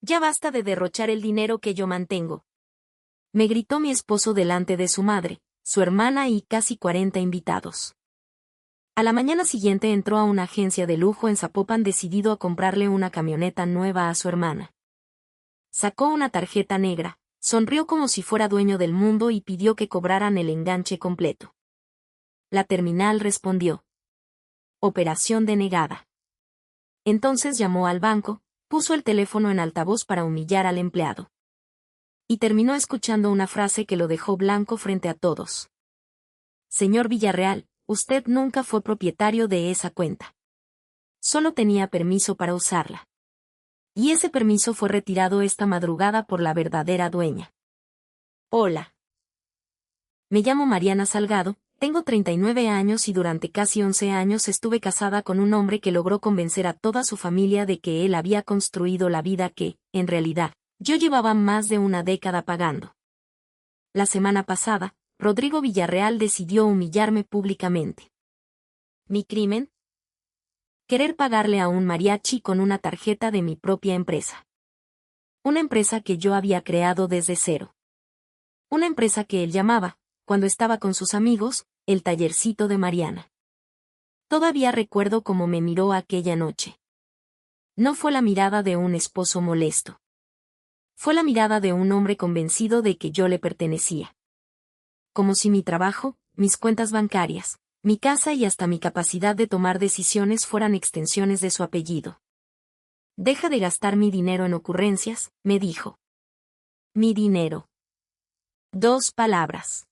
Ya basta de derrochar el dinero que yo mantengo. Me gritó mi esposo delante de su madre, su hermana y casi 40 invitados. A la mañana siguiente entró a una agencia de lujo en Zapopan decidido a comprarle una camioneta nueva a su hermana. Sacó una tarjeta negra, sonrió como si fuera dueño del mundo y pidió que cobraran el enganche completo. La terminal respondió: operación denegada. Entonces llamó al banco, puso el teléfono en altavoz para humillar al empleado. Y terminó escuchando una frase que lo dejó blanco frente a todos. Señor Villarreal, usted nunca fue propietario de esa cuenta. Solo tenía permiso para usarla. Y ese permiso fue retirado esta madrugada por la verdadera dueña. Hola. Me llamo Mariana Salgado, tengo 39 años y durante casi 11 años estuve casada con un hombre que logró convencer a toda su familia de que él había construido la vida que, en realidad, yo llevaba más de una década pagando. La semana pasada, Rodrigo Villarreal decidió humillarme públicamente. ¿Mi crimen? Querer pagarle a un mariachi con una tarjeta de mi propia empresa. Una empresa que yo había creado desde cero. Una empresa que él llamaba, cuando estaba con sus amigos, el tallercito de Mariana. Todavía recuerdo cómo me miró aquella noche. No fue la mirada de un esposo molesto. Fue la mirada de un hombre convencido de que yo le pertenecía. Como si mi trabajo, mis cuentas bancarias, mi casa y hasta mi capacidad de tomar decisiones fueran extensiones de su apellido. Deja de gastar mi dinero en ocurrencias, me dijo. Mi dinero. 2 palabras.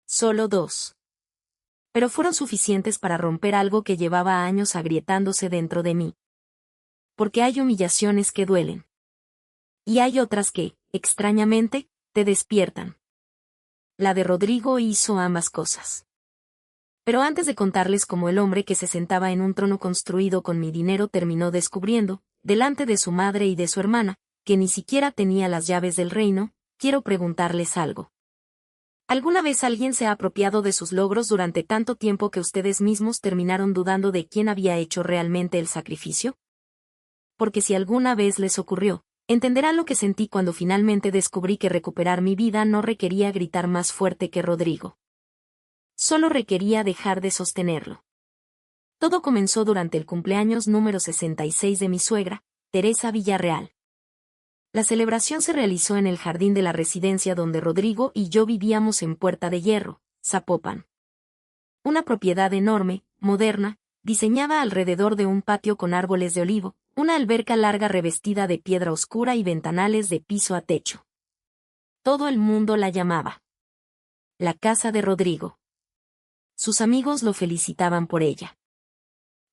Solo 2. Pero fueron suficientes para romper algo que llevaba años agrietándose dentro de mí. Porque hay humillaciones que duelen. Y hay otras que, extrañamente, te despiertan. La de Rodrigo hizo ambas cosas. Pero antes de contarles cómo el hombre que se sentaba en un trono construido con mi dinero terminó descubriendo, delante de su madre y de su hermana, que ni siquiera tenía las llaves del reino, quiero preguntarles algo. ¿Alguna vez alguien se ha apropiado de sus logros durante tanto tiempo que ustedes mismos terminaron dudando de quién había hecho realmente el sacrificio? Porque si alguna vez les ocurrió, entenderán lo que sentí cuando finalmente descubrí que recuperar mi vida no requería gritar más fuerte que Rodrigo. Solo requería dejar de sostenerlo. Todo comenzó durante el cumpleaños número 66 de mi suegra, Teresa Villarreal. La celebración se realizó en el jardín de la residencia donde Rodrigo y yo vivíamos en Puerta de Hierro, Zapopan. Una propiedad enorme, moderna, diseñada alrededor de un patio con árboles de olivo, una alberca larga revestida de piedra oscura y ventanales de piso a techo. Todo el mundo la llamaba la casa de Rodrigo. Sus amigos lo felicitaban por ella.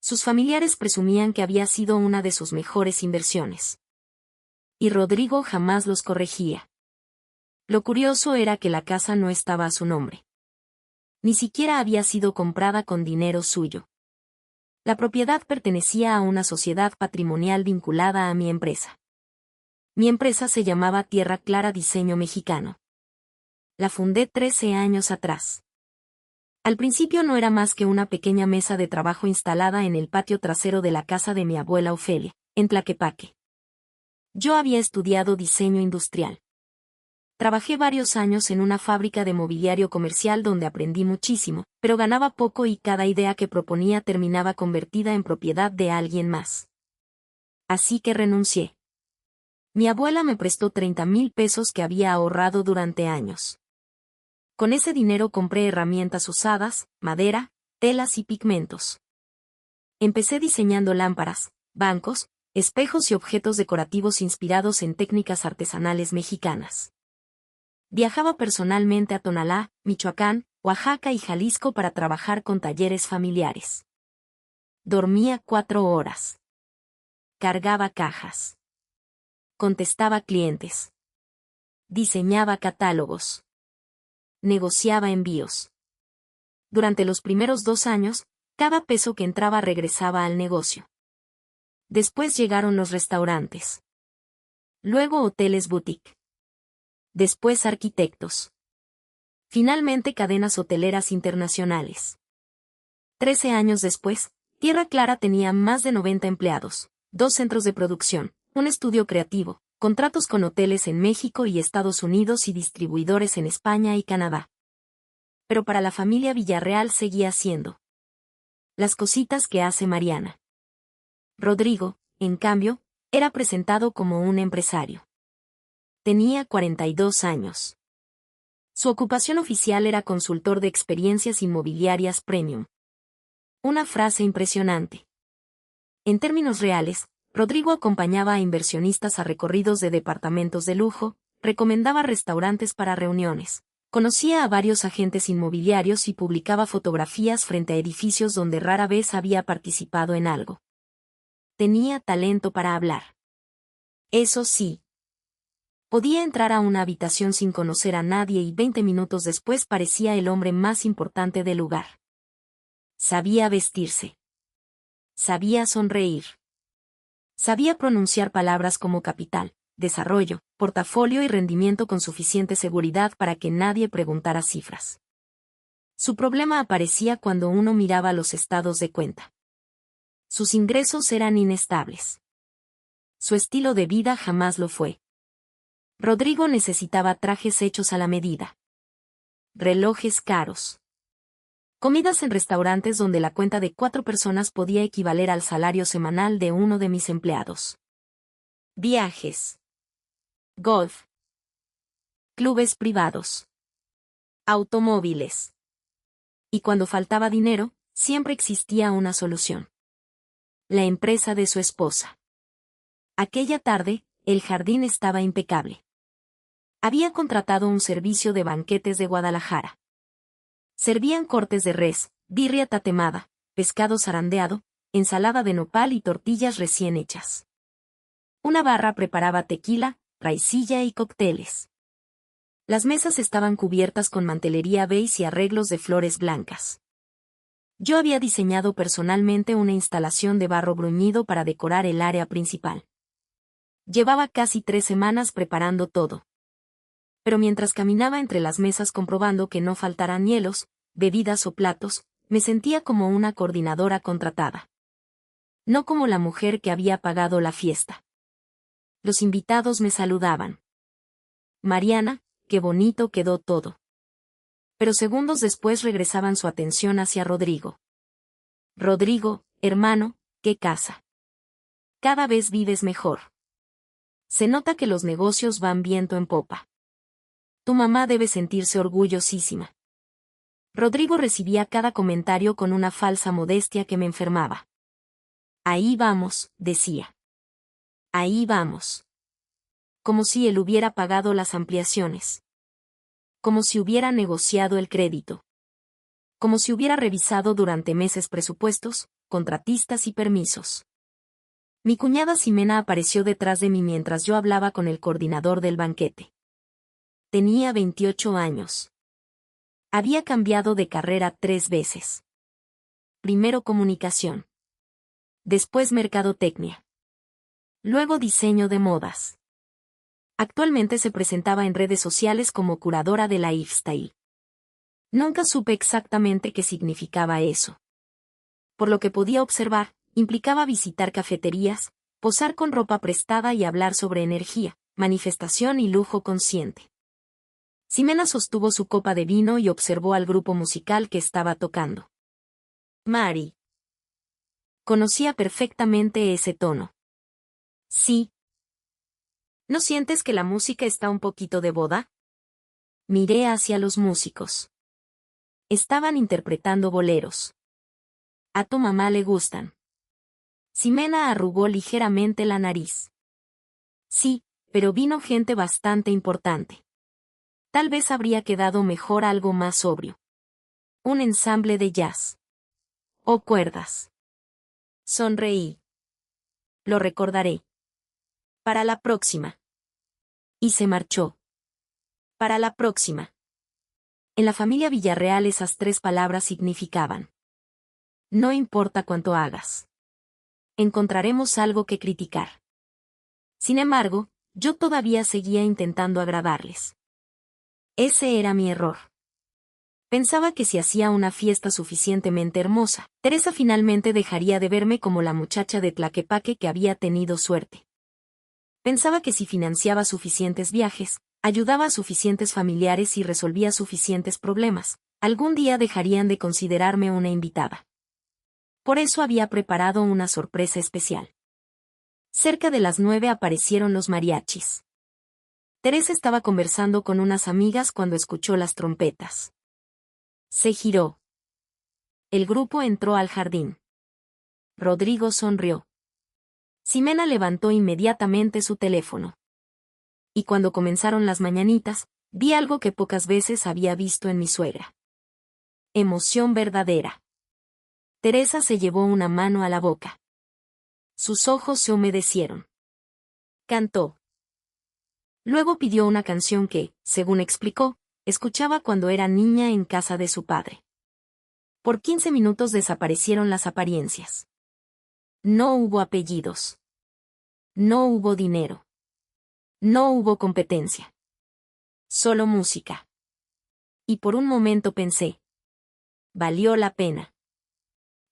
Sus familiares presumían que había sido una de sus mejores inversiones. Y Rodrigo jamás los corregía. Lo curioso era que la casa no estaba a su nombre. Ni siquiera había sido comprada con dinero suyo. La propiedad pertenecía a una sociedad patrimonial vinculada a mi empresa. Mi empresa se llamaba Tierra Clara Diseño Mexicano. La fundé 13 años atrás. Al principio no era más que una pequeña mesa de trabajo instalada en el patio trasero de la casa de mi abuela Ofelia, en Tlaquepaque. Yo había estudiado diseño industrial. Trabajé varios años en una fábrica de mobiliario comercial donde aprendí muchísimo, pero ganaba poco y cada idea que proponía terminaba convertida en propiedad de alguien más. Así que renuncié. Mi abuela me prestó 30,000 pesos que había ahorrado durante años. Con ese dinero compré herramientas usadas, madera, telas y pigmentos. Empecé diseñando lámparas, bancos, espejos y objetos decorativos inspirados en técnicas artesanales mexicanas. Viajaba personalmente a Tonalá, Michoacán, Oaxaca y Jalisco para trabajar con talleres familiares. Dormía 4 horas. Cargaba cajas. Contestaba clientes. Diseñaba catálogos. Negociaba envíos. Durante los primeros 2 años, cada peso que entraba regresaba al negocio. Después llegaron los restaurantes. Luego hoteles boutique. Después arquitectos. Finalmente cadenas hoteleras internacionales. 13 años después, Tierra Clara tenía más de 90 empleados, 2 centros de producción, un estudio creativo, Contratos con hoteles en México y Estados Unidos y distribuidores en España y Canadá. Pero para la familia Villarreal seguía siendo las cositas que hace Mariana. Rodrigo, en cambio, era presentado como un empresario. Tenía 42 años. Su ocupación oficial era consultor de experiencias inmobiliarias premium. Una frase impresionante. En términos reales, Rodrigo acompañaba a inversionistas a recorridos de departamentos de lujo, recomendaba restaurantes para reuniones, conocía a varios agentes inmobiliarios y publicaba fotografías frente a edificios donde rara vez había participado en algo. Tenía talento para hablar. Eso sí. Podía entrar a una habitación sin conocer a nadie y 20 minutos después parecía el hombre más importante del lugar. Sabía vestirse. Sabía sonreír. Sabía pronunciar palabras como capital, desarrollo, portafolio y rendimiento con suficiente seguridad para que nadie preguntara cifras. Su problema aparecía cuando uno miraba los estados de cuenta. Sus ingresos eran inestables. Su estilo de vida jamás lo fue. Rodrigo necesitaba trajes hechos a la medida. Relojes caros. Comidas en restaurantes donde la cuenta de 4 personas podía equivaler al salario semanal de uno de mis empleados. Viajes. Golf. Clubes privados. Automóviles. Y cuando faltaba dinero, siempre existía una solución. La empresa de su esposa. Aquella tarde, el jardín estaba impecable. Había contratado un servicio de banquetes de Guadalajara. Servían cortes de res, birria tatemada, pescado zarandeado, ensalada de nopal y tortillas recién hechas. Una barra preparaba tequila, raicilla y cócteles. Las mesas estaban cubiertas con mantelería beige y arreglos de flores blancas. Yo había diseñado personalmente una instalación de barro bruñido para decorar el área principal. Llevaba casi 3 semanas preparando todo. Pero mientras caminaba entre las mesas comprobando que no faltaran hielos, bebidas o platos, me sentía como una coordinadora contratada. No como la mujer que había pagado la fiesta. Los invitados me saludaban. Mariana, qué bonito quedó todo. Pero segundos después regresaban su atención hacia Rodrigo. Rodrigo, hermano, qué casa. Cada vez vives mejor. Se nota que los negocios van viento en popa. Tu mamá debe sentirse orgullosísima. Rodrigo recibía cada comentario con una falsa modestia que me enfermaba. Ahí vamos, decía. Ahí vamos. Como si él hubiera pagado las ampliaciones. Como si hubiera negociado el crédito. Como si hubiera revisado durante meses presupuestos, contratistas y permisos. Mi cuñada Ximena apareció detrás de mí mientras yo hablaba con el coordinador del banquete. Tenía 28 años. Había cambiado de carrera 3 veces. Primero comunicación. Después mercadotecnia. Luego diseño de modas. Actualmente se presentaba en redes sociales como curadora de la lifestyle. Nunca supe exactamente qué significaba eso. Por lo que podía observar, implicaba visitar cafeterías, posar con ropa prestada y hablar sobre energía, manifestación y lujo consciente. Ximena sostuvo su copa de vino y observó al grupo musical que estaba tocando. Mari. Conocía perfectamente ese tono. Sí. ¿No sientes que la música está un poquito de boda? Miré hacia los músicos. Estaban interpretando boleros. A tu mamá le gustan. Ximena arrugó ligeramente la nariz. Sí, pero vino gente bastante importante. Tal vez habría quedado mejor algo más sobrio. Un ensamble de jazz. O cuerdas. Sonreí. Lo recordaré. Para la próxima. Y se marchó. Para la próxima. En la familia Villarreal esas 3 palabras significaban: no importa cuánto hagas. Encontraremos algo que criticar. Sin embargo, yo todavía seguía intentando agradarles. Ese era mi error. Pensaba que si hacía una fiesta suficientemente hermosa, Teresa finalmente dejaría de verme como la muchacha de Tlaquepaque que había tenido suerte. Pensaba que si financiaba suficientes viajes, ayudaba a suficientes familiares y resolvía suficientes problemas, algún día dejarían de considerarme una invitada. Por eso había preparado una sorpresa especial. Cerca de las 9 aparecieron los mariachis. Teresa estaba conversando con unas amigas cuando escuchó las trompetas. Se giró. El grupo entró al jardín. Rodrigo sonrió. Ximena levantó inmediatamente su teléfono. Y cuando comenzaron las mañanitas, vi algo que pocas veces había visto en mi suegra. Emoción verdadera. Teresa se llevó una mano a la boca. Sus ojos se humedecieron. Cantó. Luego pidió una canción que, según explicó, escuchaba cuando era niña en casa de su padre. Por 15 minutos desaparecieron las apariencias. No hubo apellidos. No hubo dinero. No hubo competencia. Solo música. Y por un momento pensé. Valió la pena.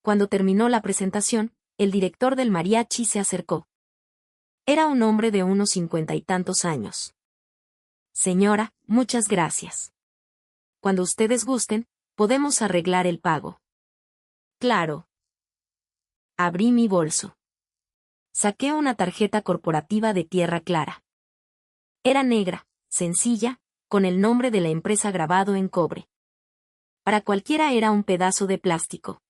Cuando terminó la presentación, el director del mariachi se acercó. Era un hombre de unos 50 y tantos años. Señora, muchas gracias. Cuando ustedes gusten, podemos arreglar el pago. Claro. Abrí mi bolso. Saqué una tarjeta corporativa de tierra clara. Era negra, sencilla, con el nombre de la empresa grabado en cobre. Para cualquiera era un pedazo de plástico.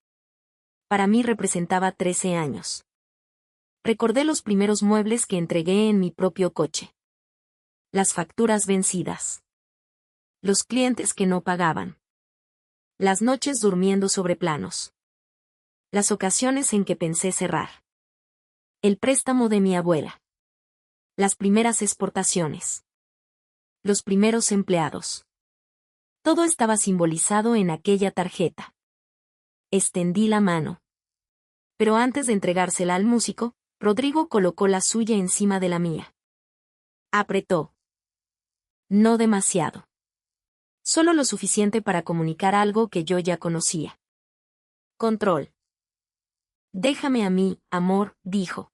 Para mí representaba 13 años. Recordé los primeros muebles que entregué en mi propio coche. Las facturas vencidas. Los clientes que no pagaban. Las noches durmiendo sobre planos. Las ocasiones en que pensé cerrar. El préstamo de mi abuela. Las primeras exportaciones. Los primeros empleados. Todo estaba simbolizado en aquella tarjeta. Extendí la mano. Pero antes de entregársela al músico, Rodrigo colocó la suya encima de la mía. Apretó. No demasiado. Solo lo suficiente para comunicar algo que yo ya conocía. Control. Déjame a mí, amor, dijo.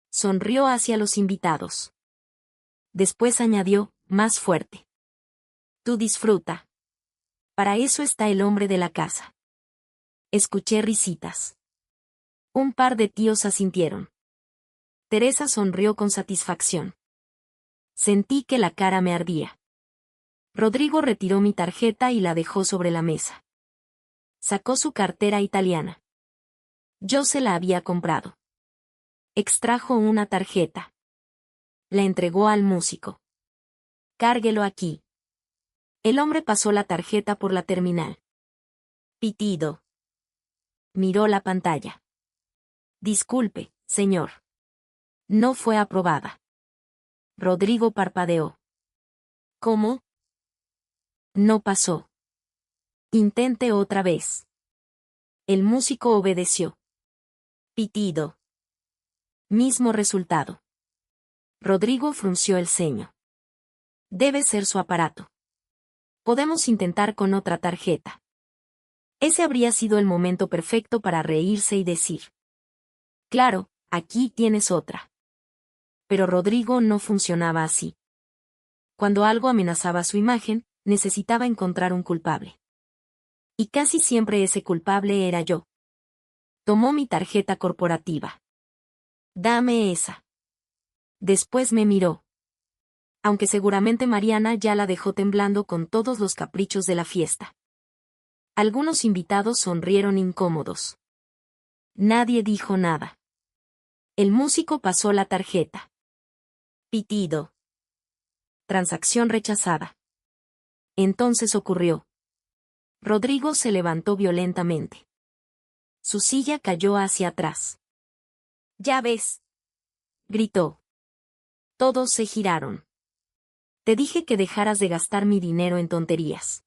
Sonrió hacia los invitados. Después añadió, más fuerte. Tú disfruta. Para eso está el hombre de la casa. Escuché risitas. Un par de tíos asintieron. Teresa sonrió con satisfacción. Sentí que la cara me ardía. Rodrigo retiró mi tarjeta y la dejó sobre la mesa. Sacó su cartera italiana. Yo se la había comprado. Extrajo una tarjeta. La entregó al músico. Cárguelo aquí. El hombre pasó la tarjeta por la terminal. Pitido. Miró la pantalla. Disculpe, señor. No fue aprobada. Rodrigo parpadeó. ¿Cómo? No pasó. Intente otra vez. El músico obedeció. Pitido. Mismo resultado. Rodrigo frunció el ceño. Debe ser su aparato. Podemos intentar con otra tarjeta. Ese habría sido el momento perfecto para reírse y decir. Claro, aquí tienes otra. Pero Rodrigo no funcionaba así. Cuando algo amenazaba su imagen, necesitaba encontrar un culpable. Y casi siempre ese culpable era yo. Tomó mi tarjeta corporativa. Dame esa. Después me miró. Aunque seguramente Mariana ya la dejó temblando con todos los caprichos de la fiesta. Algunos invitados sonrieron incómodos. Nadie dijo nada. El músico pasó la tarjeta. Pitido. Transacción rechazada. Entonces ocurrió. Rodrigo se levantó violentamente. Su silla cayó hacia atrás. Ya ves. Gritó. Todos se giraron. Te dije que dejaras de gastar mi dinero en tonterías.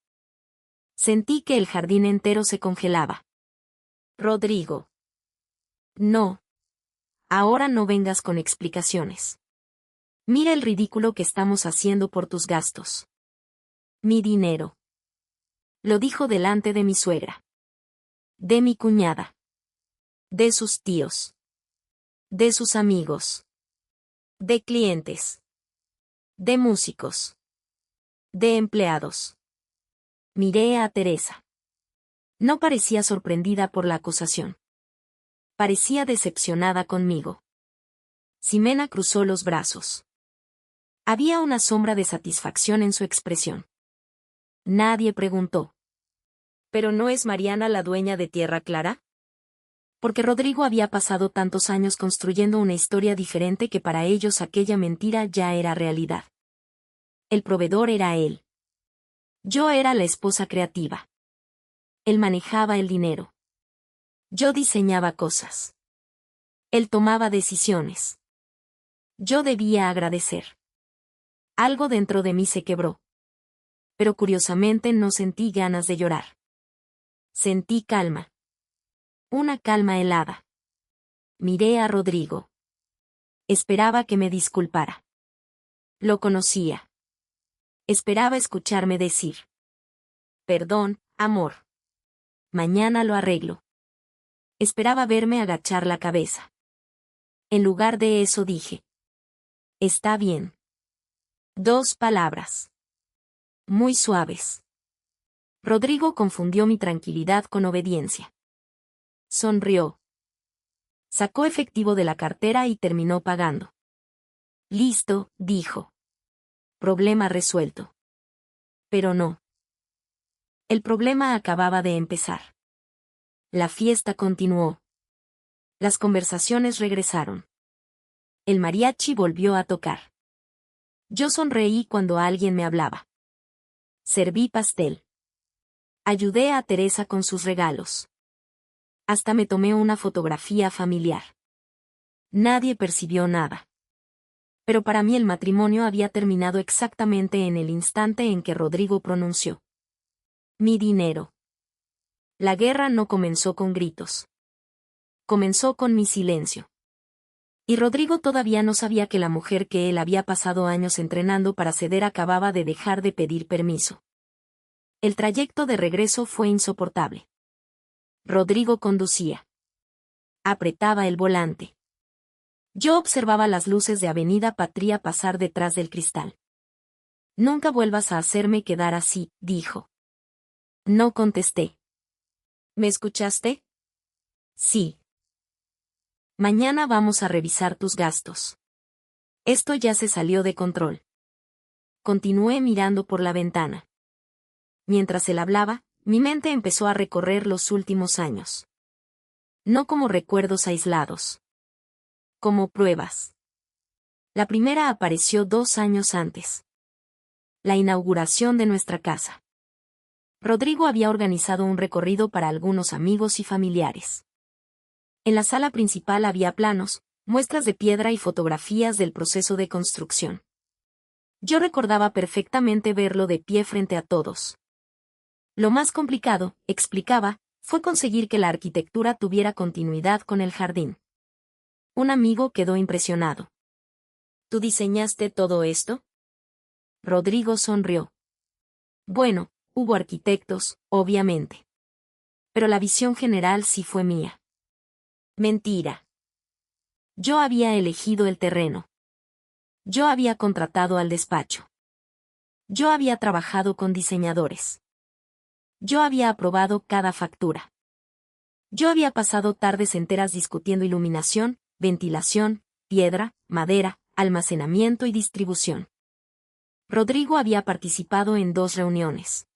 Sentí que el jardín entero se congelaba. Rodrigo. No. Ahora no vengas con explicaciones. Mira el ridículo que estamos haciendo por tus gastos. Mi dinero. Lo dijo delante de mi suegra. De mi cuñada. De sus tíos. De sus amigos. De clientes. De músicos. De empleados. Miré a Teresa. No parecía sorprendida por la acusación. Parecía decepcionada conmigo. Ximena cruzó los brazos. Había una sombra de satisfacción en su expresión. Nadie preguntó. ¿Pero no es Mariana la dueña de Tierra Clara? Porque Rodrigo había pasado tantos años construyendo una historia diferente que para ellos aquella mentira ya era realidad. El proveedor era él. Yo era la esposa creativa. Él manejaba el dinero. Yo diseñaba cosas. Él tomaba decisiones. Yo debía agradecer. Algo dentro de mí se quebró. Pero curiosamente no sentí ganas de llorar. Sentí calma. Una calma helada. Miré a Rodrigo. Esperaba que me disculpara. Lo conocía. Esperaba escucharme decir: perdón, amor. Mañana lo arreglo. Esperaba verme agachar la cabeza. En lugar de eso dije: está bien. 2 palabras. Muy suaves. Rodrigo confundió mi tranquilidad con obediencia. Sonrió. Sacó efectivo de la cartera y terminó pagando. Listo, dijo. Problema resuelto. Pero no. El problema acababa de empezar. La fiesta continuó. Las conversaciones regresaron. El mariachi volvió a tocar. Yo sonreí cuando alguien me hablaba. Serví pastel. Ayudé a Teresa con sus regalos. Hasta me tomé una fotografía familiar. Nadie percibió nada. Pero para mí el matrimonio había terminado exactamente en el instante en que Rodrigo pronunció: mi dinero. La guerra no comenzó con gritos. Comenzó con mi silencio. Y Rodrigo todavía no sabía que la mujer que él había pasado años entrenando para ceder acababa de dejar de pedir permiso. El trayecto de regreso fue insoportable. Rodrigo conducía. Apretaba el volante. Yo observaba las luces de Avenida Patria pasar detrás del cristal. Nunca vuelvas a hacerme quedar así, dijo. No contesté. ¿Me escuchaste? Sí. Mañana vamos a revisar tus gastos. Esto ya se salió de control. Continué mirando por la ventana. Mientras él hablaba, mi mente empezó a recorrer los últimos años. No como recuerdos aislados. Como pruebas. La primera apareció 2 años antes. La inauguración de nuestra casa. Rodrigo había organizado un recorrido para algunos amigos y familiares. En la sala principal había planos, muestras de piedra y fotografías del proceso de construcción. Yo recordaba perfectamente verlo de pie frente a todos. Lo más complicado, explicaba, fue conseguir que la arquitectura tuviera continuidad con el jardín. Un amigo quedó impresionado. ¿Tú diseñaste todo esto? Rodrigo sonrió. Bueno, hubo arquitectos, obviamente. Pero la visión general sí fue mía. Mentira. Yo había elegido el terreno. Yo había contratado al despacho. Yo había trabajado con diseñadores. Yo había aprobado cada factura. Yo había pasado tardes enteras discutiendo iluminación, ventilación, piedra, madera, almacenamiento y distribución. Rodrigo había participado en 2 reuniones.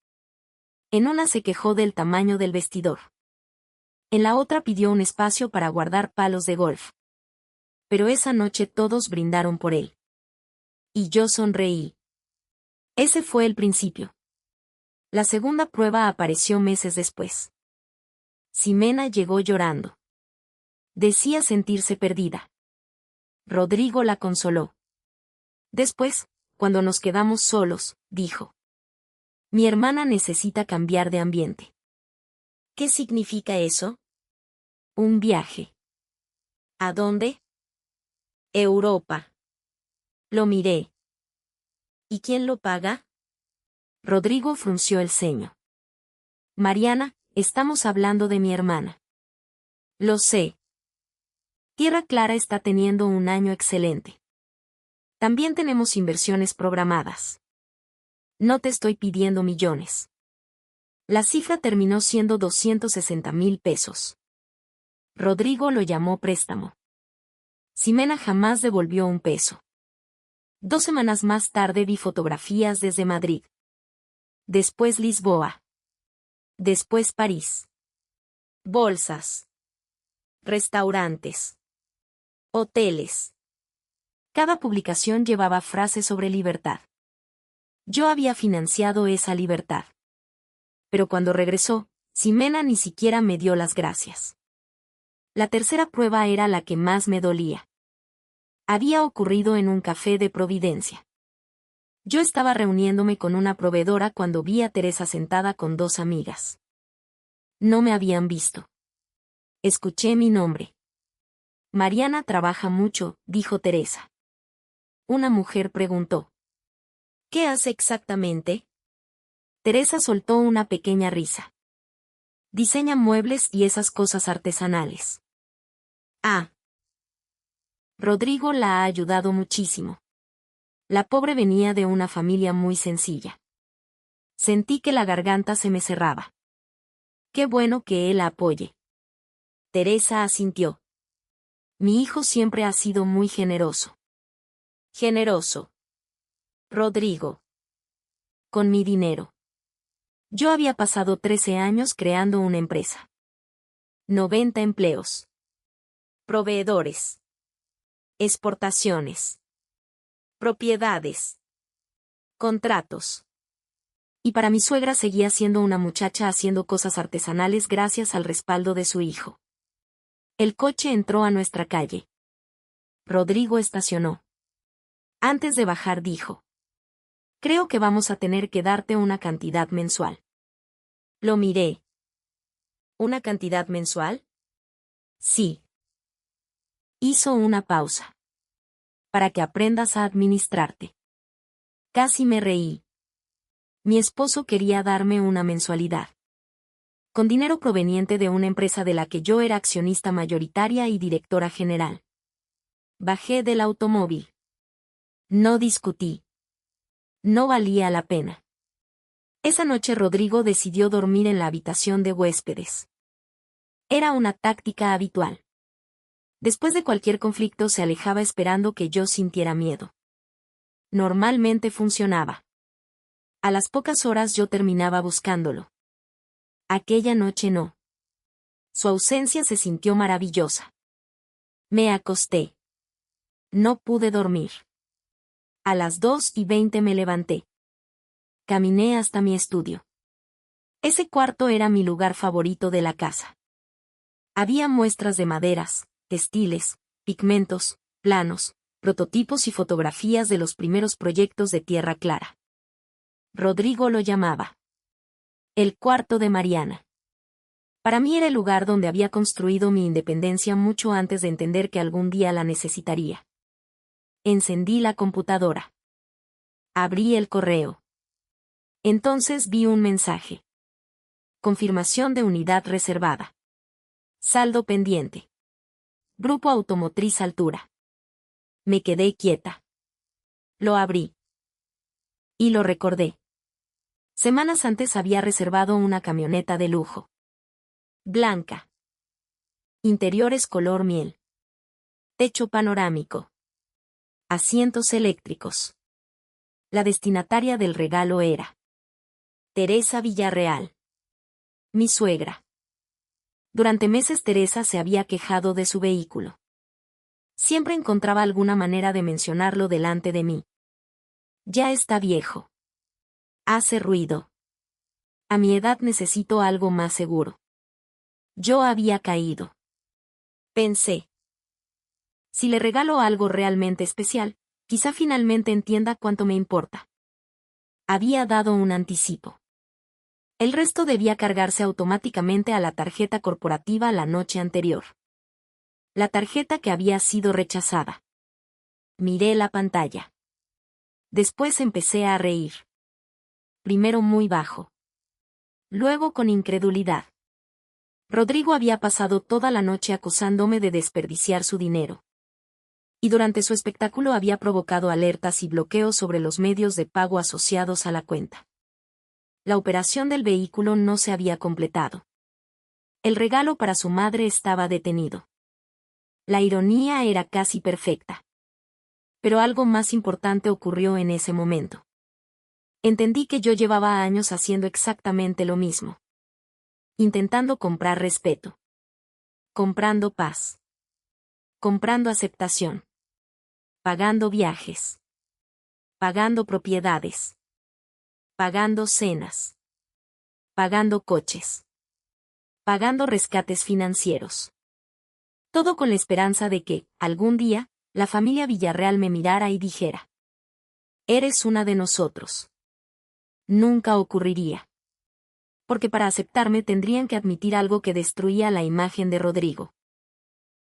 En una se quejó del tamaño del vestidor. En la otra pidió un espacio para guardar palos de golf. Pero esa noche todos brindaron por él. Y yo sonreí. Ese fue el principio. La segunda prueba apareció meses después. Ximena llegó llorando. Decía sentirse perdida. Rodrigo la consoló. Después, cuando nos quedamos solos, dijo: mi hermana necesita cambiar de ambiente. ¿Qué significa eso? Un viaje. ¿A dónde? Europa. Lo miré. ¿Y quién lo paga? Rodrigo frunció el ceño. Mariana, estamos hablando de mi hermana. Lo sé. Tierra Clara está teniendo un año excelente. También tenemos inversiones programadas. No te estoy pidiendo millones. La cifra terminó siendo 260,000 pesos. Rodrigo lo llamó préstamo. Ximena jamás devolvió un peso. 2 semanas más tarde vi fotografías desde Madrid. Después Lisboa. Después París. Bolsas. Restaurantes. Hoteles. Cada publicación llevaba frases sobre libertad. Yo había financiado esa libertad. Pero cuando regresó, Ximena ni siquiera me dio las gracias. La tercera prueba era la que más me dolía. Había ocurrido en un café de Providencia. Yo estaba reuniéndome con una proveedora cuando vi a Teresa sentada con 2 amigas. No me habían visto. Escuché mi nombre. Mariana trabaja mucho, dijo Teresa. Una mujer preguntó. ¿Qué hace exactamente? Teresa soltó una pequeña risa. Diseña muebles y esas cosas artesanales. Ah. Rodrigo la ha ayudado muchísimo. La pobre venía de una familia muy sencilla. Sentí que la garganta se me cerraba. Qué bueno que él la apoye. Teresa asintió. Mi hijo siempre ha sido muy generoso. Generoso. Rodrigo. Con mi dinero. Yo había pasado 13 años creando una empresa. 90 empleos. Proveedores. Exportaciones. Propiedades. Contratos. Y para mi suegra seguía siendo una muchacha haciendo cosas artesanales gracias al respaldo de su hijo. El coche entró a nuestra calle. Rodrigo estacionó. Antes de bajar dijo. Creo que vamos a tener que darte una cantidad mensual. Lo miré. ¿Una cantidad mensual? Sí. Hizo una pausa. Para que aprendas a administrarte. Casi me reí. Mi esposo quería darme una mensualidad. Con dinero proveniente de una empresa de la que yo era accionista mayoritaria y directora general. Bajé del automóvil. No discutí. No valía la pena. Esa noche Rodrigo decidió dormir en la habitación de huéspedes. Era una táctica habitual. Después de cualquier conflicto se alejaba esperando que yo sintiera miedo. Normalmente funcionaba. A las pocas horas yo terminaba buscándolo. Aquella noche no. Su ausencia se sintió maravillosa. Me acosté. No pude dormir. A las 2:20 me levanté. Caminé hasta mi estudio. Ese cuarto era mi lugar favorito de la casa. Había muestras de maderas, textiles, pigmentos, planos, prototipos y fotografías de los primeros proyectos de Tierra Clara. Rodrigo lo llamaba el cuarto de Mariana. Para mí era el lugar donde había construido mi independencia mucho antes de entender que algún día la necesitaría. Encendí la computadora. Abrí el correo. Entonces vi un mensaje. Confirmación de unidad reservada. Saldo pendiente. Grupo Automotriz Altura. Me quedé quieta. Lo abrí. Y lo recordé. Semanas antes había reservado una camioneta de lujo. Blanca. Interiores color miel. Techo panorámico. Asientos eléctricos. La destinataria del regalo era Teresa Villarreal. Mi suegra. Durante meses Teresa se había quejado de su vehículo. Siempre encontraba alguna manera de mencionarlo delante de mí. Ya está viejo. Hace ruido. A mi edad necesito algo más seguro. Yo había caído. Pensé. Si le regalo algo realmente especial, quizá finalmente entienda cuánto me importa. Había dado un anticipo. El resto debía cargarse automáticamente a la tarjeta corporativa la noche anterior. La tarjeta que había sido rechazada. Miré la pantalla. Después empecé a reír. Primero muy bajo. Luego con incredulidad. Rodrigo había pasado toda la noche acusándome de desperdiciar su dinero. Y durante su espectáculo había provocado alertas y bloqueos sobre los medios de pago asociados a la cuenta. La operación del vehículo no se había completado. El regalo para su madre estaba detenido. La ironía era casi perfecta. Pero algo más importante ocurrió en ese momento. Entendí que yo llevaba años haciendo exactamente lo mismo. Intentando comprar respeto. Comprando paz. Comprando aceptación. Pagando viajes. Pagando propiedades. Pagando cenas. Pagando coches. Pagando rescates financieros. Todo con la esperanza de que, algún día, la familia Villarreal me mirara y dijera: eres una de nosotros. Nunca ocurriría. Porque para aceptarme tendrían que admitir algo que destruía la imagen de Rodrigo.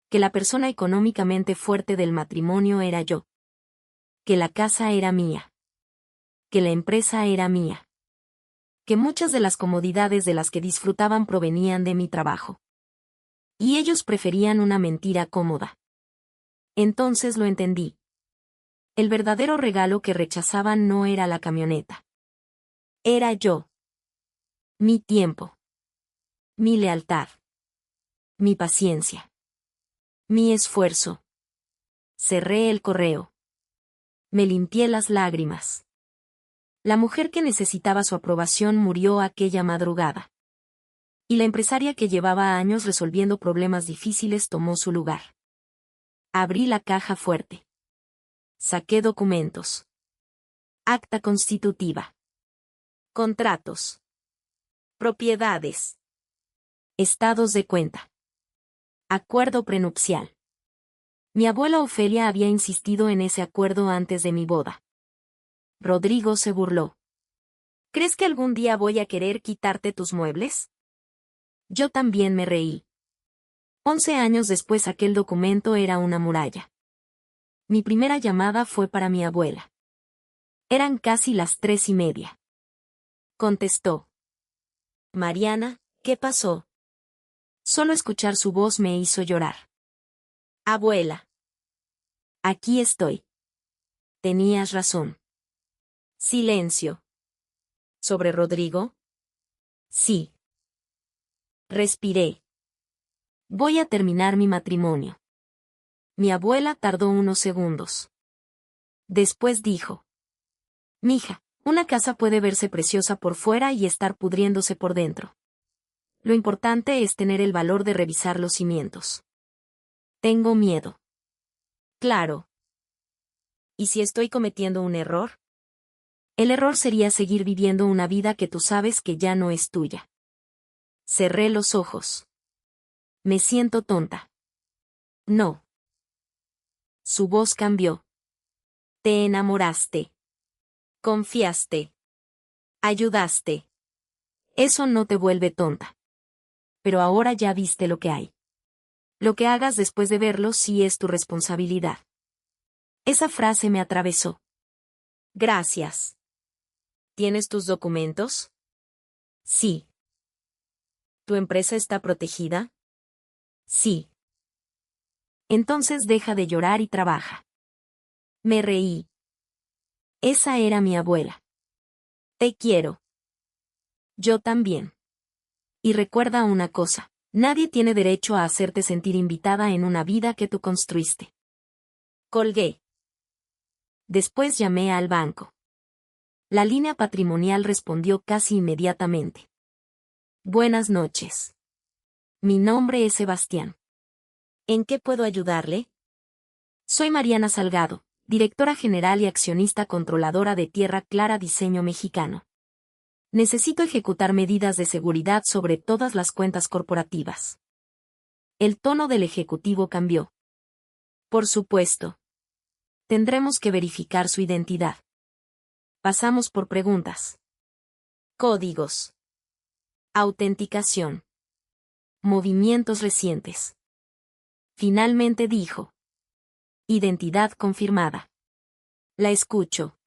Que la persona económicamente fuerte del matrimonio era yo. Que la casa era mía. Que la empresa era mía. Que muchas de las comodidades de las que disfrutaban provenían de mi trabajo. Y ellos preferían una mentira cómoda. Entonces lo entendí. El verdadero regalo que rechazaban no era la camioneta. Era yo. Mi tiempo. Mi lealtad. Mi paciencia. Mi esfuerzo. Cerré el correo. Me limpié las lágrimas. La mujer que necesitaba su aprobación murió aquella madrugada. Y la empresaria que llevaba años resolviendo problemas difíciles tomó su lugar. Abrí la caja fuerte. Saqué documentos. Acta constitutiva. Contratos. Propiedades. Estados de cuenta. Acuerdo prenupcial. Mi abuela Ofelia había insistido en ese acuerdo antes de mi boda. Rodrigo se burló. ¿Crees que algún día voy a querer quitarte tus muebles? Yo también me reí. 11 años después aquel documento era una muralla. Mi primera llamada fue para mi abuela. Eran casi las 3:30. Contestó. Mariana, ¿qué pasó? Solo escuchar su voz me hizo llorar. Abuela. Aquí estoy. Tenías razón. Silencio. ¿Sobre Rodrigo? Sí. Respiré. Voy a terminar mi matrimonio. Mi abuela tardó unos segundos. Después dijo: mija, una casa puede verse preciosa por fuera y estar pudriéndose por dentro. Lo importante es tener el valor de revisar los cimientos. Tengo miedo. Claro. ¿Y si estoy cometiendo un error? El error sería seguir viviendo una vida que tú sabes que ya no es tuya. Cerré los ojos. Me siento tonta. No. Su voz cambió. Te enamoraste. Confiaste. Ayudaste. Eso no te vuelve tonta. Pero ahora ya viste lo que hay. Lo que hagas después de verlo sí es tu responsabilidad. Esa frase me atravesó. Gracias. ¿Tienes tus documentos? Sí. ¿Tu empresa está protegida? Sí. Entonces deja de llorar y trabaja. Me reí. Esa era mi abuela. Te quiero. Yo también. Y recuerda una cosa, nadie tiene derecho a hacerte sentir invitada en una vida que tú construiste. Colgué. Después llamé al banco. La línea patrimonial respondió casi inmediatamente. Buenas noches. Mi nombre es Sebastián. ¿En qué puedo ayudarle? Soy Mariana Salgado, directora general y accionista controladora de Tierra Clara Diseño Mexicano. Necesito ejecutar medidas de seguridad sobre todas las cuentas corporativas. El tono del ejecutivo cambió. Por supuesto. Tendremos que verificar su identidad. Pasamos por preguntas. Códigos. Autenticación. Movimientos recientes. Finalmente dijo. Identidad confirmada. La escucho.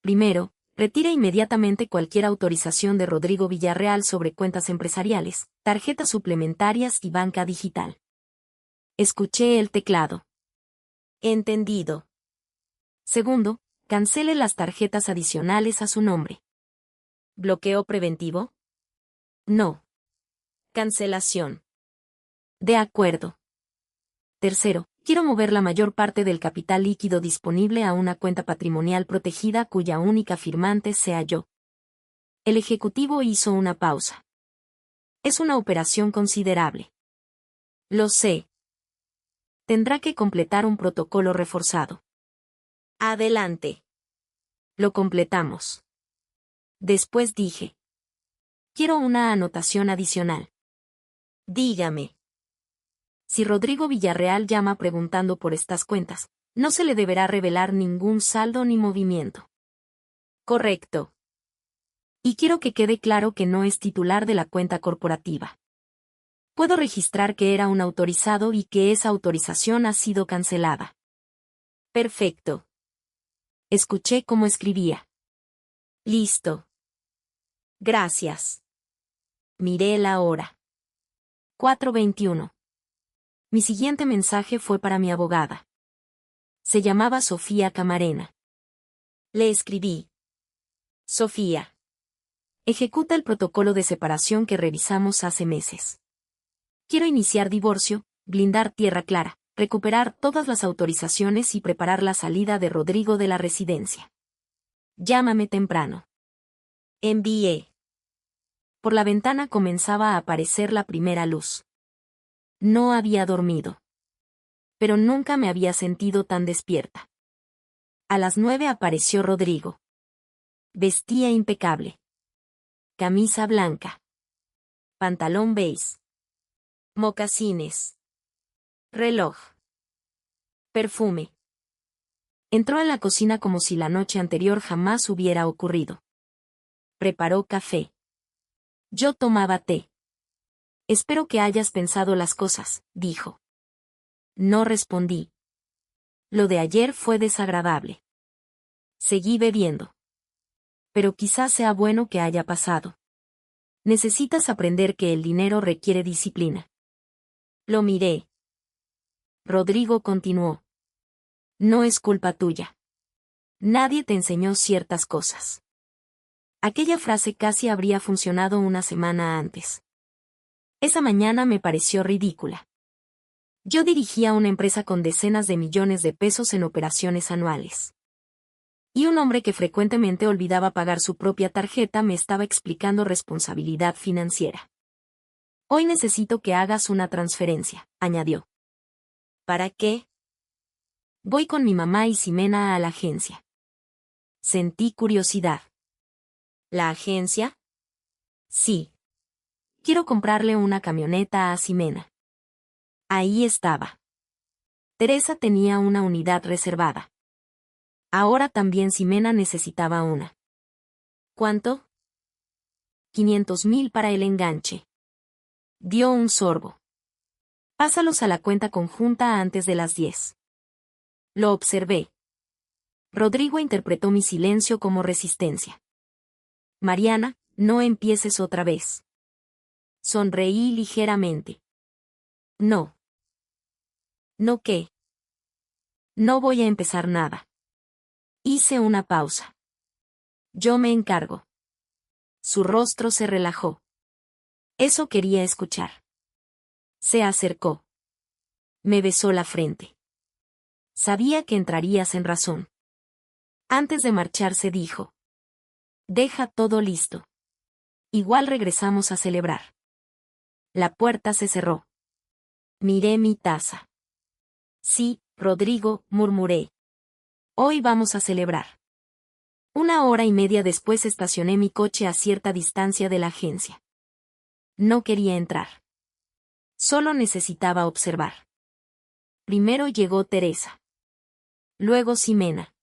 Primero, retira inmediatamente cualquier autorización de Rodrigo Villarreal sobre cuentas empresariales, tarjetas suplementarias y banca digital. Escuché el teclado. Entendido. Segundo, cancele las tarjetas adicionales a su nombre. ¿Bloqueo preventivo? No. Cancelación. De acuerdo. Tercero, quiero mover la mayor parte del capital líquido disponible a una cuenta patrimonial protegida cuya única firmante sea yo. El ejecutivo hizo una pausa. Es una operación considerable. Lo sé. Tendrá que completar un protocolo reforzado. Adelante. Lo completamos. Después dije. Quiero una anotación adicional. Dígame. Si Rodrigo Villarreal llama preguntando por estas cuentas, no se le deberá revelar ningún saldo ni movimiento. Correcto. Y quiero que quede claro que no es titular de la cuenta corporativa. Puedo registrar que era un autorizado y que esa autorización ha sido cancelada. Perfecto. Escuché cómo escribía. Listo. Gracias. Miré la hora. 4:21. Mi siguiente mensaje fue para mi abogada. Se llamaba Sofía Camarena. Le escribí. Sofía. Ejecuta el protocolo de separación que revisamos hace meses. Quiero iniciar divorcio, blindar tierra clara, recuperar todas las autorizaciones y preparar la salida de Rodrigo de la residencia. Llámame temprano. Envié. Por la ventana comenzaba a aparecer la primera luz. No había dormido. Pero nunca me había sentido tan despierta. A las 9 apareció Rodrigo. Vestía impecable. Camisa blanca. Pantalón beige. Mocasines. Reloj. Perfume. Entró a la cocina como si la noche anterior jamás hubiera ocurrido. Preparó café. Yo tomaba té. Espero que hayas pensado las cosas, dijo. No respondí. Lo de ayer fue desagradable. Seguí bebiendo. Pero quizás sea bueno que haya pasado. Necesitas aprender que el dinero requiere disciplina. Lo miré. Rodrigo continuó. No es culpa tuya. Nadie te enseñó ciertas cosas. Aquella frase casi habría funcionado una semana antes. Esa mañana me pareció ridícula. Yo dirigía una empresa con decenas de millones de pesos en operaciones anuales. Y un hombre que frecuentemente olvidaba pagar su propia tarjeta me estaba explicando responsabilidad financiera. Hoy necesito que hagas una transferencia, añadió. ¿Para qué? Voy con mi mamá y Ximena a la agencia. Sentí curiosidad. ¿La agencia? Sí. Quiero comprarle una camioneta a Ximena. Ahí estaba. Teresa tenía una unidad reservada. Ahora también Ximena necesitaba una. ¿Cuánto? 500,000 para el enganche. Dio un sorbo. Pásalos a la cuenta conjunta antes de las 10. Lo observé. Rodrigo interpretó mi silencio como resistencia. Mariana, no empieces otra vez. Sonreí ligeramente. No. ¿No qué? No voy a empezar nada. Hice una pausa. Yo me encargo. Su rostro se relajó. Eso quería escuchar. Se acercó. Me besó la frente. Sabía que entrarías en razón. Antes de marcharse dijo. Deja todo listo. Igual regresamos a celebrar. La puerta se cerró. Miré mi taza. Sí, Rodrigo, murmuré. Hoy vamos a celebrar. 1 hora y media después estacioné mi coche a cierta distancia de la agencia. No quería entrar. Solo necesitaba observar. Primero llegó Teresa. Luego Ximena.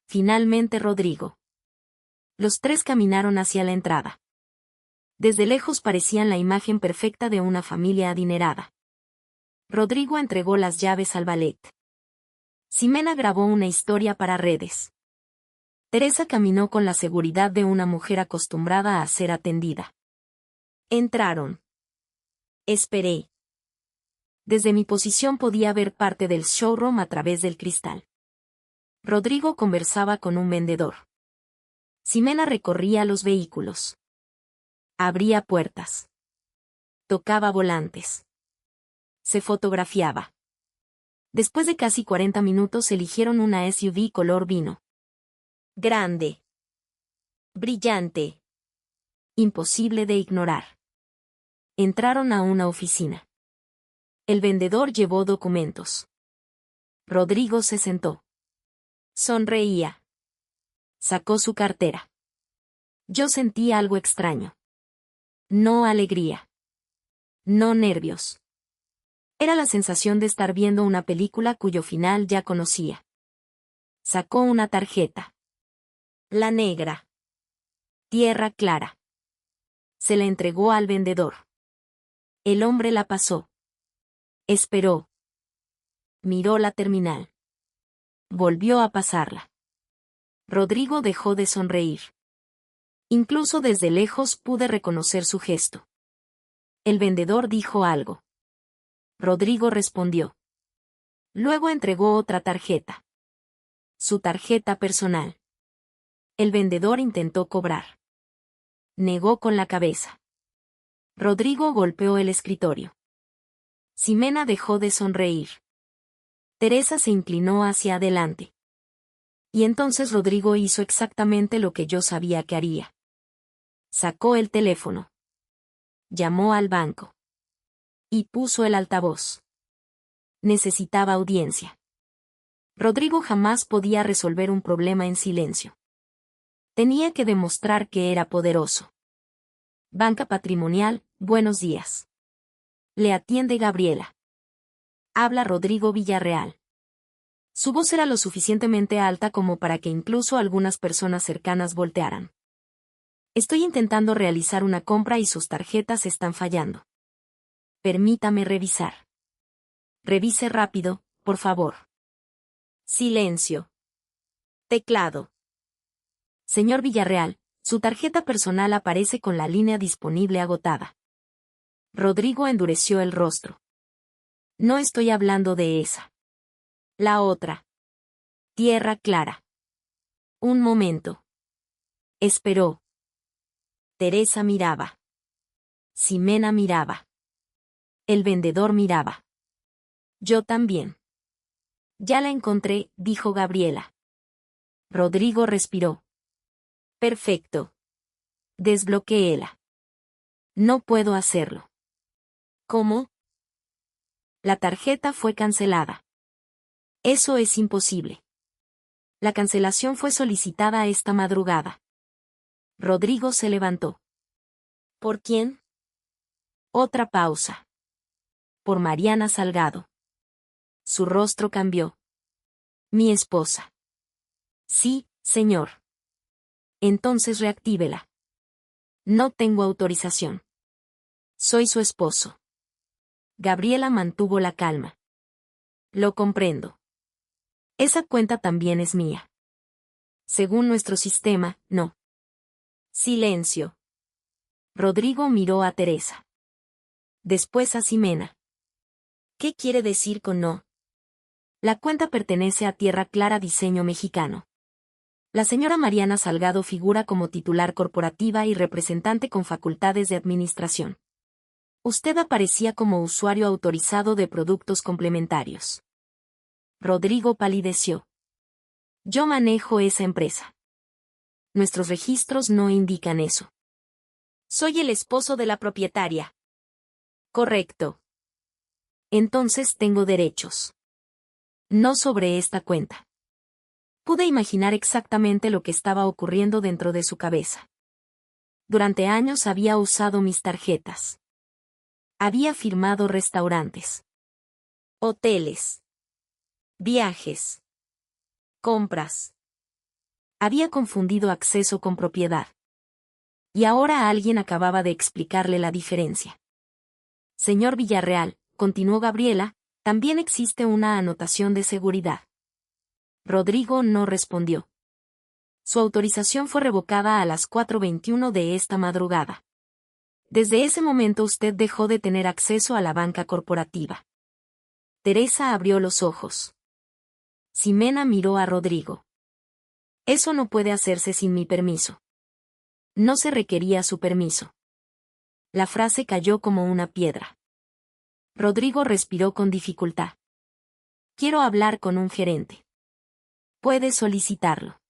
Finalmente Rodrigo. Los tres caminaron hacia la entrada. Desde lejos parecían la imagen perfecta de una familia adinerada. Rodrigo entregó las llaves al valet. Ximena grabó una historia para redes. Teresa caminó con la seguridad de una mujer acostumbrada a ser atendida. Entraron. Esperé. Desde mi posición podía ver parte del showroom a través del cristal. Rodrigo conversaba con un vendedor. Ximena recorría los vehículos. Abría puertas. Tocaba volantes. Se fotografiaba. Después de casi 40 minutos eligieron una SUV color vino. Grande. Brillante. Imposible de ignorar. Entraron a una oficina. El vendedor llevó documentos. Rodrigo se sentó. Sonreía. Sacó su cartera. Yo sentí algo extraño. No alegría. No nervios. Era la sensación de estar viendo una película cuyo final ya conocía. Sacó una tarjeta. La negra. Tierra Clara. Se la entregó al vendedor. El hombre la pasó. Esperó. Miró la terminal. Volvió a pasarla. Rodrigo dejó de sonreír. Incluso desde lejos pude reconocer su gesto. El vendedor dijo algo. Rodrigo respondió. Luego entregó otra tarjeta. Su tarjeta personal. El vendedor intentó cobrar. Negó con la cabeza. Rodrigo golpeó el escritorio. Ximena dejó de sonreír. Teresa se inclinó hacia adelante. Y entonces Rodrigo hizo exactamente lo que yo sabía que haría. Sacó el teléfono. Llamó al banco. Y puso el altavoz. Necesitaba audiencia. Rodrigo jamás podía resolver un problema en silencio. Tenía que demostrar que era poderoso. Banca Patrimonial, buenos días. Le atiende Gabriela. Habla Rodrigo Villarreal. Su voz era lo suficientemente alta como para que incluso algunas personas cercanas voltearan. Estoy intentando realizar una compra y sus tarjetas están fallando. Permítame revisar. Revise rápido, por favor. Silencio. Teclado. Señor Villarreal, su tarjeta personal aparece con la línea disponible agotada. Rodrigo endureció el rostro. No estoy hablando de esa. La otra. Tierra Clara. Un momento. Esperó. Teresa miraba. Ximena miraba. El vendedor miraba. Yo también. Ya la encontré, dijo Gabriela. Rodrigo respiró. Perfecto. Desbloquéela. No puedo hacerlo. ¿Cómo? La tarjeta fue cancelada. Eso es imposible. La cancelación fue solicitada esta madrugada. Rodrigo se levantó. ¿Por quién? Otra pausa. Por Mariana Salgado. Su rostro cambió. Mi esposa. Sí, señor. Entonces reactívela. No tengo autorización. Soy su esposo. Gabriela mantuvo la calma. Lo comprendo. Esa cuenta también es mía. Según nuestro sistema, no. Silencio. Rodrigo miró a Teresa. Después a Ximena. ¿Qué quiere decir con no? La cuenta pertenece a Tierra Clara Diseño Mexicano. La señora Mariana Salgado figura como titular corporativa y representante con facultades de administración. Usted aparecía como usuario autorizado de productos complementarios. Rodrigo palideció. Yo manejo esa empresa. Nuestros registros no indican eso. Soy el esposo de la propietaria. Correcto. Entonces tengo derechos. No sobre esta cuenta. Pude imaginar exactamente lo que estaba ocurriendo dentro de su cabeza. Durante años había usado mis tarjetas. Había firmado restaurantes. Hoteles. Viajes. Compras. Había confundido acceso con propiedad. Y ahora alguien acababa de explicarle la diferencia. Señor Villarreal, continuó Gabriela, también existe una anotación de seguridad. Rodrigo no respondió. Su autorización fue revocada a las 4:21 de esta madrugada. Desde ese momento usted dejó de tener acceso a la banca corporativa. Teresa abrió los ojos. Ximena miró a Rodrigo. Eso no puede hacerse sin mi permiso. No se requería su permiso. La frase cayó como una piedra. Rodrigo respiró con dificultad. Quiero hablar con un gerente. Puede solicitarlo.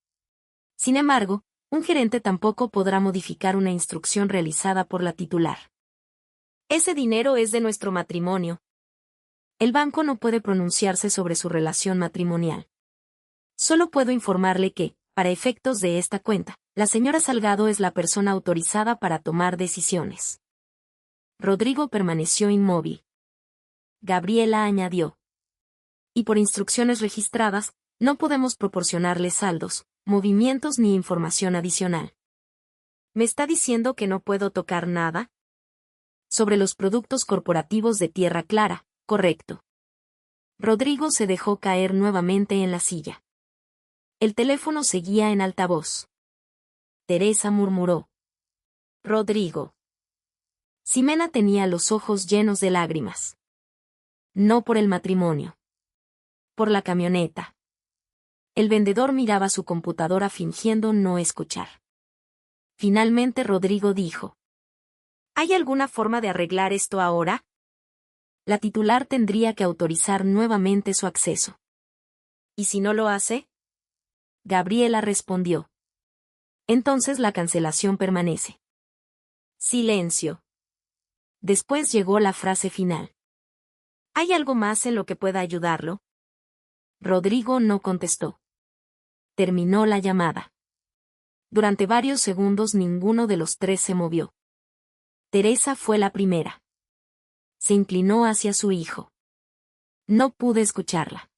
Sin embargo, un gerente tampoco podrá modificar una instrucción realizada por la titular. Ese dinero es de nuestro matrimonio. El banco no puede pronunciarse sobre su relación matrimonial. Solo puedo informarle que, para efectos de esta cuenta, la señora Salgado es la persona autorizada para tomar decisiones. Rodrigo permaneció inmóvil. Gabriela añadió. Y por instrucciones registradas, no podemos proporcionarle saldos, movimientos ni información adicional. ¿Me está diciendo que no puedo tocar nada? Sobre los productos corporativos de Tierra Clara, correcto. Rodrigo se dejó caer nuevamente en la silla. El teléfono seguía en altavoz. Teresa murmuró. Rodrigo. Ximena tenía los ojos llenos de lágrimas. No por el matrimonio. Por la camioneta. El vendedor miraba su computadora fingiendo no escuchar. Finalmente Rodrigo dijo. ¿Hay alguna forma de arreglar esto ahora? La titular tendría que autorizar nuevamente su acceso. ¿Y si no lo hace? Gabriela respondió. Entonces la cancelación permanece. Silencio. Después llegó la frase final. ¿Hay algo más en lo que pueda ayudarlo? Rodrigo no contestó. Terminó la llamada. Durante varios segundos ninguno de los tres se movió. Teresa fue la primera. Se inclinó hacia su hijo. No pude escucharla.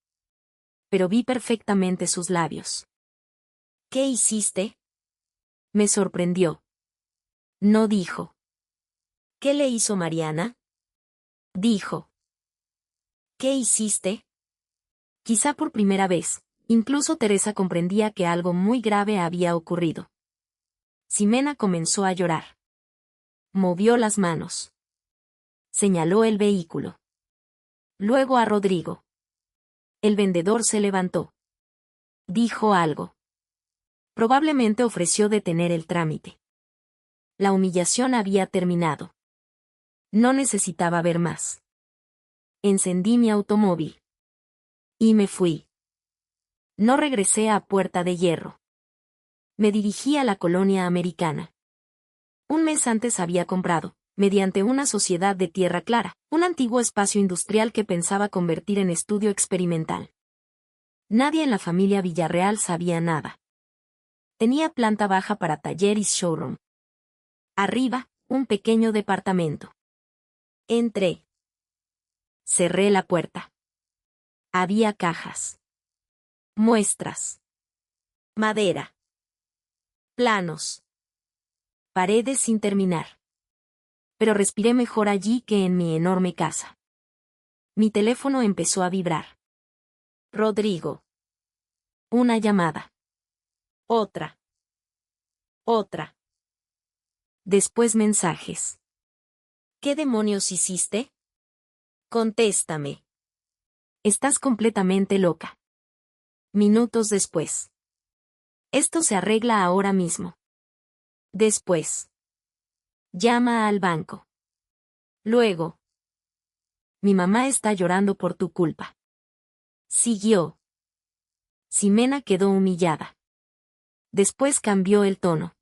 Pero vi perfectamente sus labios. ¿Qué hiciste? Me sorprendió. No dijo. ¿Qué le hizo Mariana? Dijo. ¿Qué hiciste? Quizá por primera vez, incluso Teresa comprendía que algo muy grave había ocurrido. Ximena comenzó a llorar. Movió las manos. Señaló el vehículo. Luego a Rodrigo. El vendedor se levantó. Dijo algo. Probablemente ofreció detener el trámite. La humillación había terminado. No necesitaba ver más. Encendí mi automóvil. Y me fui. No regresé a Puerta de Hierro. Me dirigí a la colonia americana. Un mes antes había comprado, mediante una sociedad de Tierra Clara, un antiguo espacio industrial que pensaba convertir en estudio experimental. Nadie en la familia Villarreal sabía nada. Tenía planta baja para taller y showroom. Arriba, un pequeño departamento. Entré. Cerré la puerta. Había cajas. Muestras. Madera. Planos. Paredes sin terminar. Pero respiré mejor allí que en mi enorme casa. Mi teléfono empezó a vibrar. Rodrigo. Una llamada. Otra. Otra. Después mensajes. ¿Qué demonios hiciste? Contéstame. Estás completamente loca. Minutos después. Esto se arregla ahora mismo. Después. Llama al banco. Luego. Mi mamá está llorando por tu culpa. Siguió. Ximena quedó humillada. Después cambió el tono.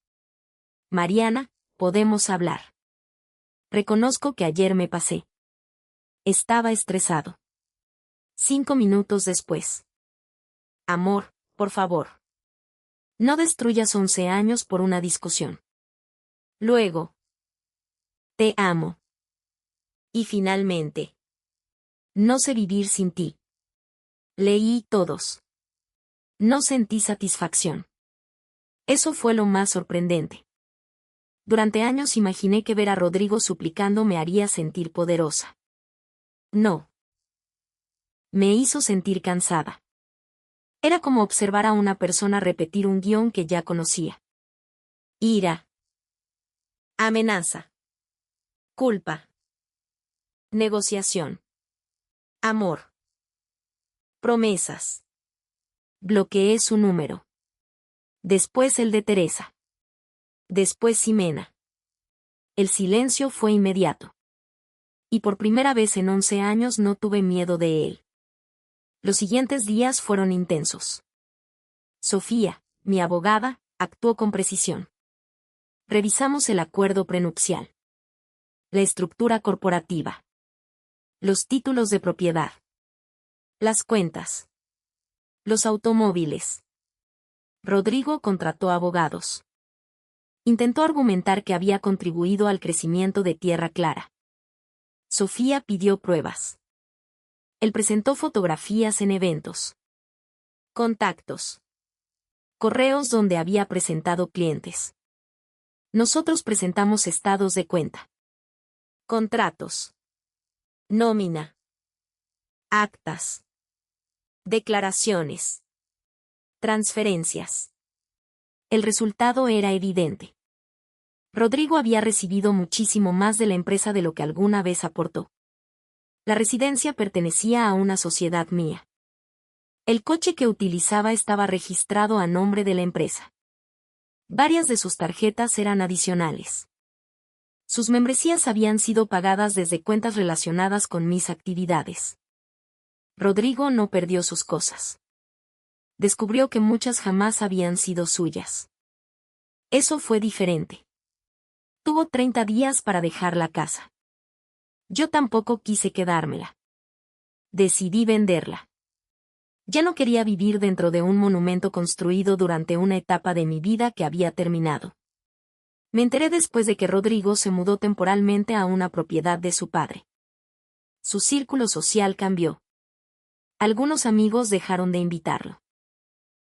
Mariana, podemos hablar. Reconozco que ayer me pasé. Estaba estresado. 5 minutos después. Amor, por favor. No destruyas 11 años por una discusión. Luego. Te amo. Y finalmente. No sé vivir sin ti. Leí todos. No sentí satisfacción. Eso fue lo más sorprendente. Durante años imaginé que ver a Rodrigo suplicando me haría sentir poderosa. No. Me hizo sentir cansada. Era como observar a una persona repetir un guión que ya conocía. Ira. Amenaza. Culpa. Negociación. Amor. Promesas. Bloqueé su número. Después el de Teresa. Después Ximena. El silencio fue inmediato. Y por primera vez en 11 años no tuve miedo de él. Los siguientes días fueron intensos. Sofía, mi abogada, actuó con precisión. Revisamos el acuerdo prenupcial. La estructura corporativa. Los títulos de propiedad. Las cuentas. Los automóviles. Rodrigo contrató abogados. Intentó argumentar que había contribuido al crecimiento de Tierra Clara. Sofía pidió pruebas. Él presentó fotografías en eventos. Contactos. Correos donde había presentado clientes. Nosotros presentamos estados de cuenta. Contratos. Nómina. Actas. Declaraciones. Transferencias. El resultado era evidente. Rodrigo había recibido muchísimo más de la empresa de lo que alguna vez aportó. La residencia pertenecía a una sociedad mía. El coche que utilizaba estaba registrado a nombre de la empresa. Varias de sus tarjetas eran adicionales. Sus membresías habían sido pagadas desde cuentas relacionadas con mis actividades. Rodrigo no perdió sus cosas. Descubrió que muchas jamás habían sido suyas. Eso fue diferente. Tuvo 30 días para dejar la casa. Yo tampoco quise quedármela. Decidí venderla. Ya no quería vivir dentro de un monumento construido durante una etapa de mi vida que había terminado. Me enteré después de que Rodrigo se mudó temporalmente a una propiedad de su padre. Su círculo social cambió. Algunos amigos dejaron de invitarlo.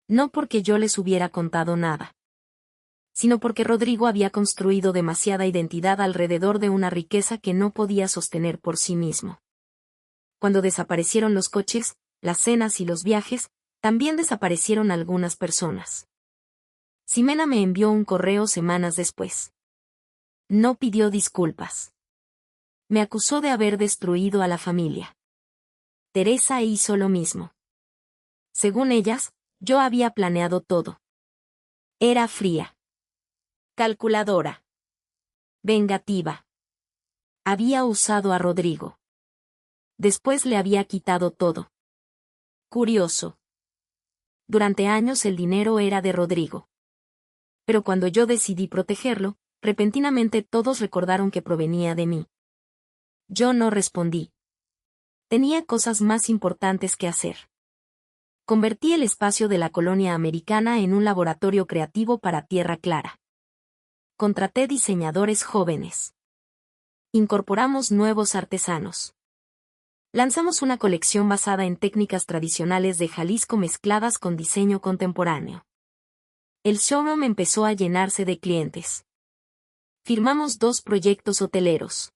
No porque yo les hubiera contado nada, sino porque Rodrigo había construido demasiada identidad alrededor de una riqueza que no podía sostener por sí mismo. Cuando desaparecieron los coches, las cenas y los viajes, también desaparecieron algunas personas. Ximena me envió un correo semanas después. No pidió disculpas. Me acusó de haber destruido a la familia. Teresa hizo lo mismo. Según ellas, yo había planeado todo. Era fría. Calculadora. Vengativa. Había usado a Rodrigo. Después le había quitado todo. Curioso. Durante años el dinero era de Rodrigo. Pero cuando yo decidí protegerlo, repentinamente todos recordaron que provenía de mí. Yo no respondí. Tenía cosas más importantes que hacer. Convertí el espacio de la colonia americana en un laboratorio creativo para Tierra Clara. Contraté diseñadores jóvenes. Incorporamos nuevos artesanos. Lanzamos una colección basada en técnicas tradicionales de Jalisco mezcladas con diseño contemporáneo. El showroom empezó a llenarse de clientes. Firmamos 2 proyectos hoteleros.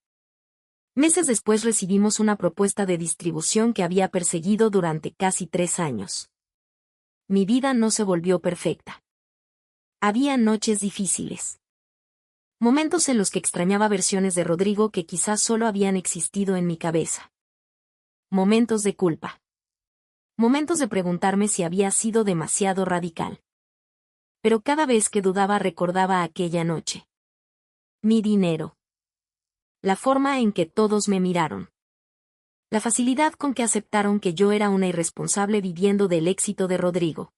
Meses después recibimos una propuesta de distribución que había perseguido durante casi 3 años. Mi vida no se volvió perfecta. Había noches difíciles. Momentos en los que extrañaba versiones de Rodrigo que quizás solo habían existido en mi cabeza. Momentos de culpa. Momentos de preguntarme si había sido demasiado radical. Pero cada vez que dudaba recordaba aquella noche. Mi dinero. La forma en que todos me miraron. La facilidad con que aceptaron que yo era una irresponsable viviendo del éxito de Rodrigo.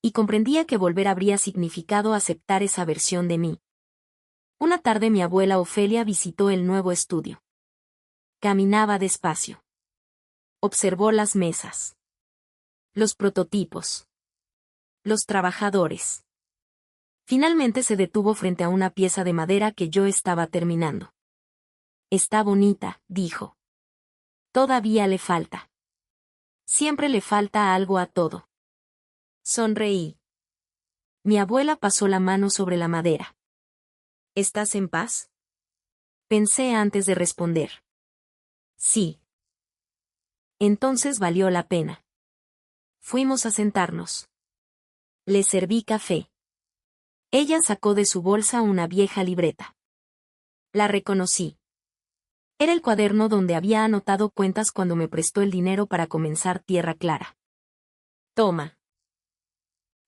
Y comprendía que volver habría significado aceptar esa versión de mí. Una tarde mi abuela Ofelia visitó el nuevo estudio. Caminaba despacio. Observó las mesas. Los prototipos. Los trabajadores. Finalmente se detuvo frente a una pieza de madera que yo estaba terminando. Está bonita, dijo. Todavía le falta. Siempre le falta algo a todo. Sonreí. Mi abuela pasó la mano sobre la madera. ¿Estás en paz? Pensé antes de responder. Sí. Entonces valió la pena. Fuimos a sentarnos. Le serví café. Ella sacó de su bolsa una vieja libreta. La reconocí. Era el cuaderno donde había anotado cuentas cuando me prestó el dinero para comenzar Tierra Clara. Toma.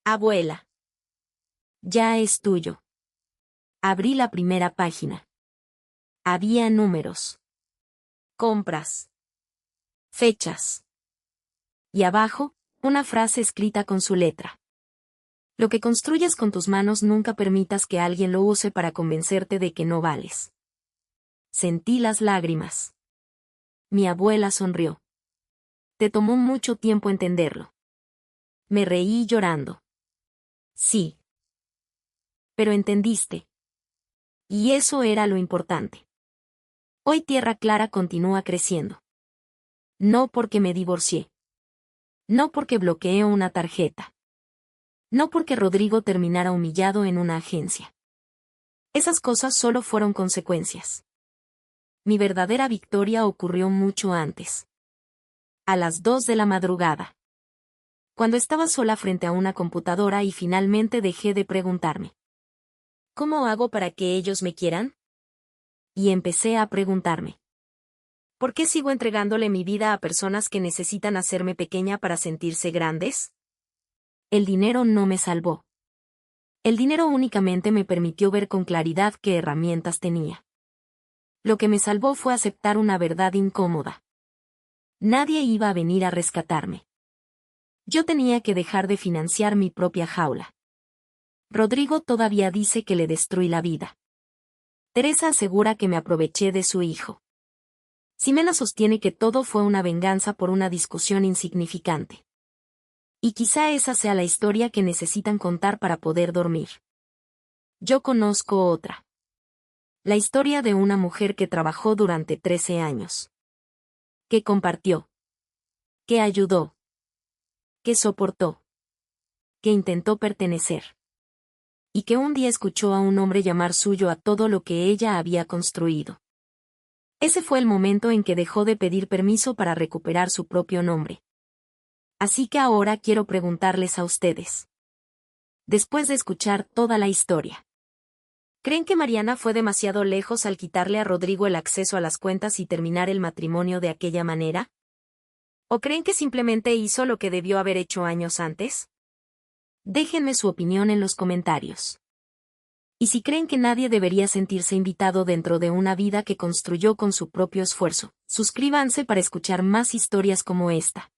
Abuela. Ya es tuyo. Abrí la primera página. Había números. Compras. Fechas. Y abajo, una frase escrita con su letra. Lo que construyes con tus manos nunca permitas que alguien lo use para convencerte de que no vales. Sentí las lágrimas. Mi abuela sonrió. Te tomó mucho tiempo entenderlo. Me reí llorando. Sí. Pero entendiste. Y eso era lo importante. Hoy Tierra Clara continúa creciendo. No porque me divorcié. No porque bloqueé una tarjeta. No porque Rodrigo terminara humillado en una agencia. Esas cosas solo fueron consecuencias. Mi verdadera victoria ocurrió mucho antes. A las 2 de la madrugada. Cuando estaba sola frente a una computadora y finalmente dejé de preguntarme. ¿Cómo hago para que ellos me quieran? Y empecé a preguntarme. ¿Por qué sigo entregándole mi vida a personas que necesitan hacerme pequeña para sentirse grandes? El dinero no me salvó. El dinero únicamente me permitió ver con claridad qué herramientas tenía. Lo que me salvó fue aceptar una verdad incómoda. Nadie iba a venir a rescatarme. Yo tenía que dejar de financiar mi propia jaula. Rodrigo todavía dice que le destruí la vida. Teresa asegura que me aproveché de su hijo. Ximena sostiene que todo fue una venganza por una discusión insignificante. Y quizá esa sea la historia que necesitan contar para poder dormir. Yo conozco otra. La historia de una mujer que trabajó durante 13 años. Que compartió. Que ayudó. Que soportó. Que intentó pertenecer. Y que un día escuchó a un hombre llamar suyo a todo lo que ella había construido. Ese fue el momento en que dejó de pedir permiso para recuperar su propio nombre. Así que ahora quiero preguntarles a ustedes. Después de escuchar toda la historia, ¿creen que Mariana fue demasiado lejos al quitarle a Rodrigo el acceso a las cuentas y terminar el matrimonio de aquella manera? ¿O creen que simplemente hizo lo que debió haber hecho años antes? Déjenme su opinión en los comentarios. Y si creen que nadie debería sentirse invitado dentro de una vida que construyó con su propio esfuerzo, suscríbanse para escuchar más historias como esta.